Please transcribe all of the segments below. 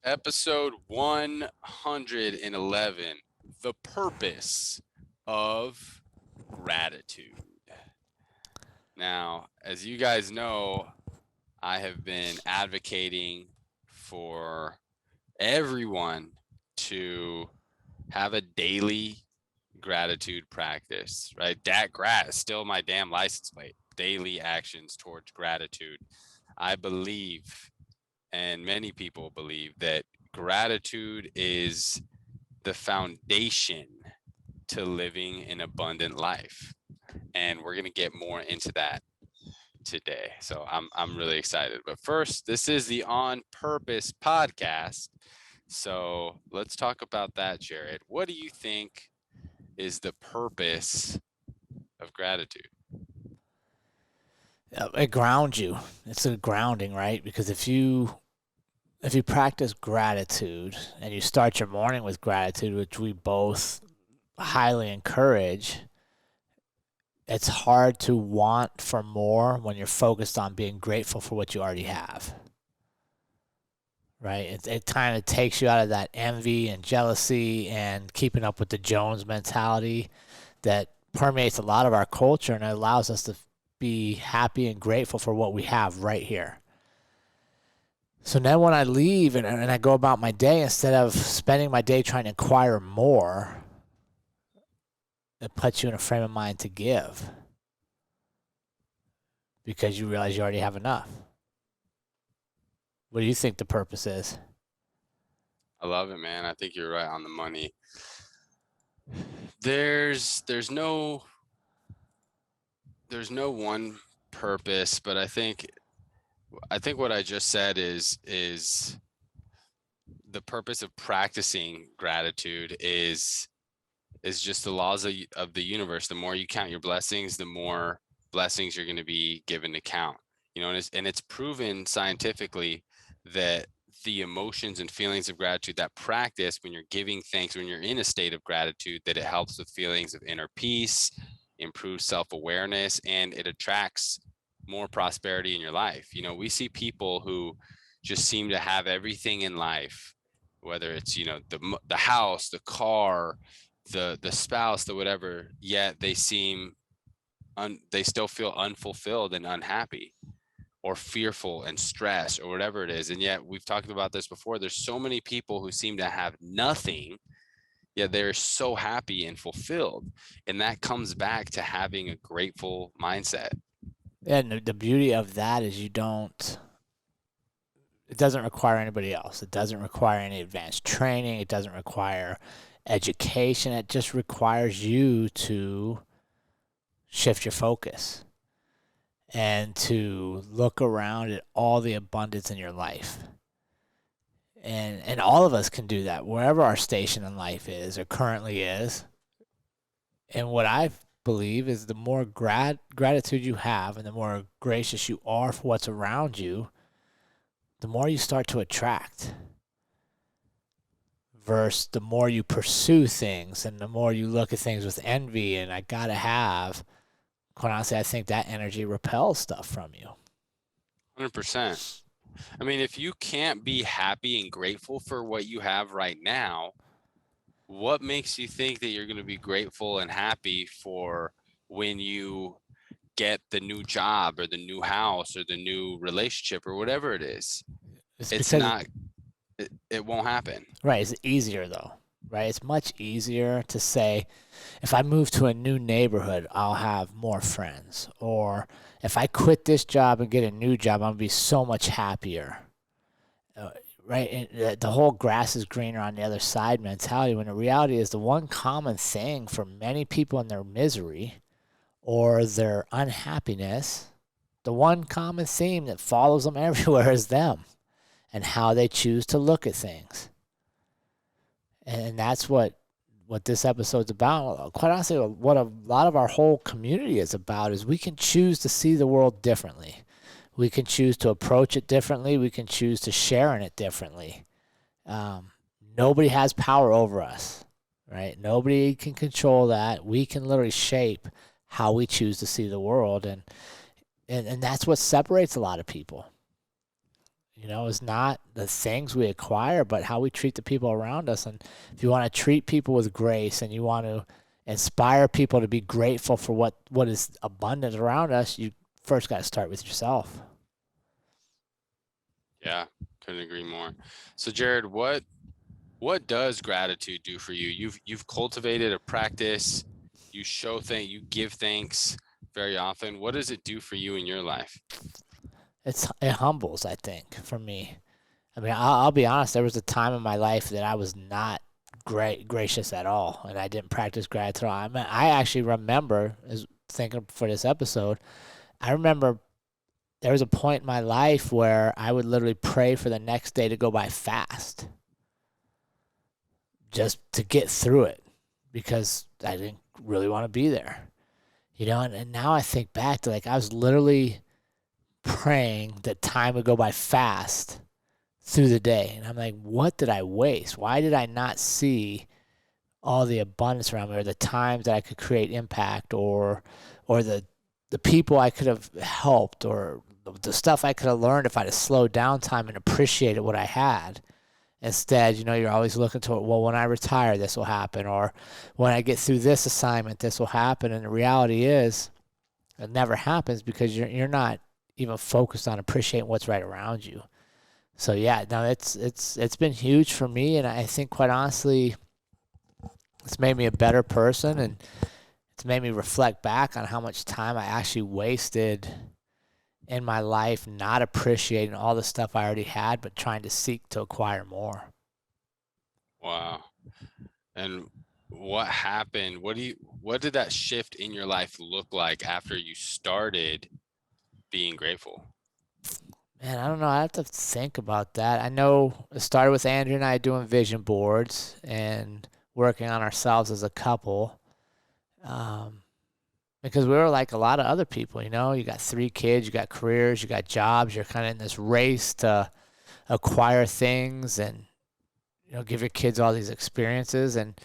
Episode 111, the purpose of gratitude. Now, as you guys know, I have been advocating for everyone to have a daily gratitude practice, right? Dat grat is still my damn license plate. Daily actions towards gratitude. I believe, and many people believe, that gratitude is the foundation to living an abundant life. And we're going to get more into that today. So I'm really excited. But first, this is the On Purpose podcast. So let's talk about that, Jerrod. What do you think is the purpose of gratitude? It grounds you. It's a grounding, right? Because if you practice gratitude and you start your morning with gratitude, which we both highly encourage, it's hard to want for more when you're focused on being grateful for what you already have. Right? It kind of takes you out of that envy and jealousy and keeping up with the Jones mentality that permeates a lot of our culture, and it allows us to be happy and grateful for what we have right here. So then when I leave and I go about my day, instead of spending my day trying to acquire more, it puts you in a frame of mind to give because you realize you already have enough. What do you think the purpose is? I love it, man. I think you're right on the money. There's no one purpose, but I think what I just said is the purpose of practicing gratitude is just the laws of the universe. The more you count your blessings, the more blessings you're going to be given to count. You know, and it's proven scientifically that the emotions and feelings of gratitude, that practice when you're giving thanks, when you're in a state of gratitude, that it helps with feelings of inner peace, improves self-awareness, and it attracts more prosperity in your life. You know, we see people who just seem to have everything in life, whether it's, you know, the house, the car, the spouse, the whatever, yet they seem they still feel unfulfilled and unhappy or fearful and stressed or whatever it is. And yet we've talked about this before. There's so many people who seem to have nothing, yet they're so happy and fulfilled. And that comes back to having a grateful mindset. And the beauty of that is it doesn't require anybody else. It doesn't require any advanced training. It doesn't require education. It just requires you to shift your focus and to look around at all the abundance in your life. And all of us can do that wherever our station in life is or currently is. And what I believe is the more gratitude you have and the more gracious you are for what's around you, the more you start to attract. Versus the more you pursue things and the more you look at things with envy and I gotta have, quite honestly, I think that energy repels stuff from you. 100%. I mean, if you can't be happy and grateful for what you have right now, what makes you think that you're going to be grateful and happy for when you get the new job or the new house or the new relationship or whatever it is? It's not, it won't happen. Right, it's easier though, right? It's much easier to say, if I move to a new neighborhood, I'll have more friends. Or if I quit this job and get a new job, I'm going to be so much happier. Right? And the whole grass is greener on the other side mentality, when the reality is the one common thing for many people in their misery or their unhappiness, the one common theme that follows them everywhere is them and how they choose to look at things. And that's what this episode's about. Quite honestly, what a lot of our whole community is about is we can choose to see the world differently. We can choose to approach it differently. We can choose to share in it differently. Nobody has power over us, right? Nobody can control that. We can literally shape how we choose to see the world. And that's what separates a lot of people. Is not the things we acquire, but how we treat the people around us. And if you want to treat people with grace and you want to inspire people to be grateful for what is abundant around us, you first got to start with yourself. Yeah, couldn't agree more. So Jerrod, what does gratitude do for you? You've cultivated a practice, you you give thanks very often. What does it do for you in your life? It humbles, I think, for me. I mean, I'll be honest. There was a time in my life that I was not gracious at all, and I didn't practice gratitude. I mean, I actually remember, as thinking for this episode, I remember there was a point in my life where I would literally pray for the next day to go by fast, just to get through it, because I didn't really want to be there. And now I think back to, like, I was literally praying that time would go by fast through the day. And I'm like, what did I waste? Why did I not see all the abundance around me, or the times that I could create impact, or the people I could have helped, or the stuff I could have learned if I'd have slowed down time and appreciated what I had. Instead, you're always looking toward, well, when I retire, this will happen, or when I get through this assignment, this will happen. And the reality is, it never happens, because you're not even focused on appreciating what's right around you. So yeah, no, it's been huge for me, and I think, quite honestly, it's made me a better person, and it's made me reflect back on how much time I actually wasted in my life not appreciating all the stuff I already had, but trying to seek to acquire more. Wow. And what happened? What did that shift in your life look like after you started being grateful? Man, I don't know. I have to think about that. I know it started with Andrew and I doing vision boards and working on ourselves as a couple. Um, because we were like a lot of other people, you got 3 kids, you got careers, you got jobs, you're kind of in this race to acquire things and, give your kids all these experiences. And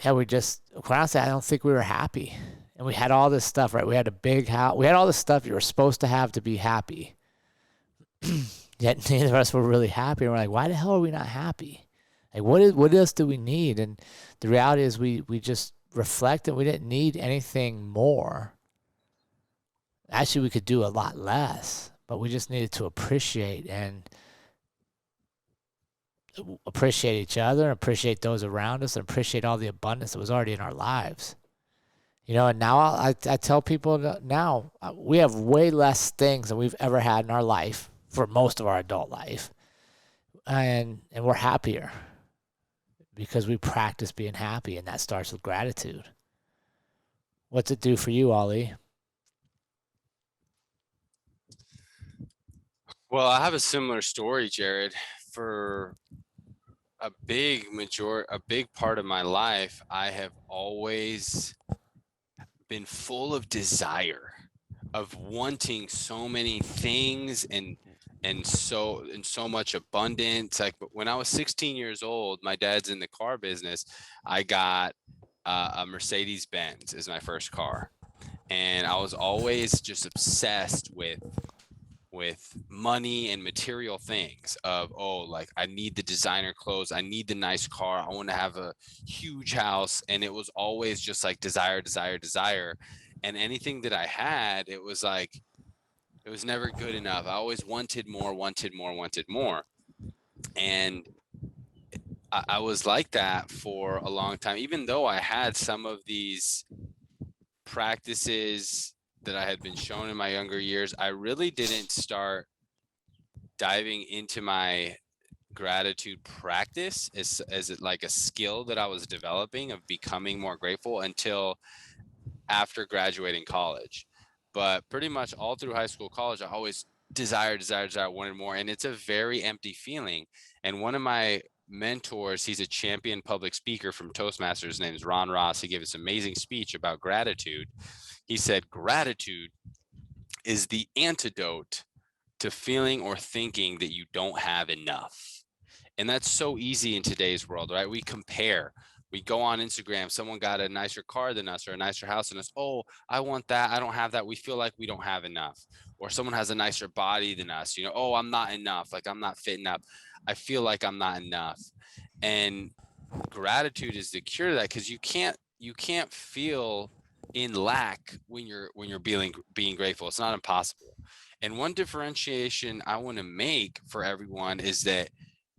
yeah, quite honestly, I don't think we were happy. And we had all this stuff, right? We had a big house. We had all this stuff you were supposed to have to be happy. Yet neither of us were really happy. And we're like, why the hell are we not happy? Like, what else do we need? And the reality is, we just reflected. We didn't need anything more. Actually, we could do a lot less, but we just needed to appreciate each other, appreciate those around us, and appreciate all the abundance that was already in our lives. And now I tell people now, we have way less things than we've ever had in our life for most of our adult life. And we're happier because we practice being happy, and that starts with gratitude. What's it do for you, Ali? Well, I have a similar story, Jerrod. For a big part of my life, I have always been full of desire, of wanting so many things and so much abundance. Like, but when I was 16 years old, my dad's in the car business. I got a Mercedes Benz as my first car, and I was always just obsessed with money and material things of, oh, like, I need the designer clothes, I need the nice car, I want to have a huge house. And it was always just like desire, desire, desire. And anything that I had, it was like, it was never good enough. I always wanted more, wanted more, wanted more. And I was like that for a long time, even though I had some of these practices that I had been shown in my younger years. I really didn't start diving into my gratitude practice as it like a skill that I was developing of becoming more grateful until after graduating college. But pretty much all through high school, college, I always desire, wanted more. And it's a very empty feeling. And one of my mentors, he's a champion public speaker from Toastmasters. His name is Ron Ross. He gave this amazing speech about gratitude. He said, gratitude is the antidote to feeling or thinking that you don't have enough. And that's so easy in today's world, right? We compare. We go on Instagram, someone got a nicer car than us or a nicer house than us. Oh, I want that. I don't have that. We feel like we don't have enough. Or someone has a nicer body than us. Oh, I'm not enough. Like I'm not fit enough. I feel like I'm not enough. And gratitude is the cure to that, because you can't feel in lack when you're being grateful. It's not impossible. And one differentiation I want to make for everyone is that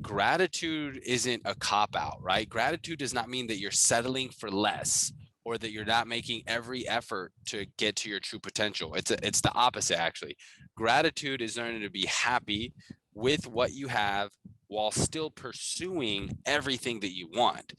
gratitude isn't a cop out, right? Gratitude does not mean that you're settling for less or that you're not making every effort to get to your true potential. It's the opposite, actually. Gratitude is learning to be happy with what you have while still pursuing everything that you want.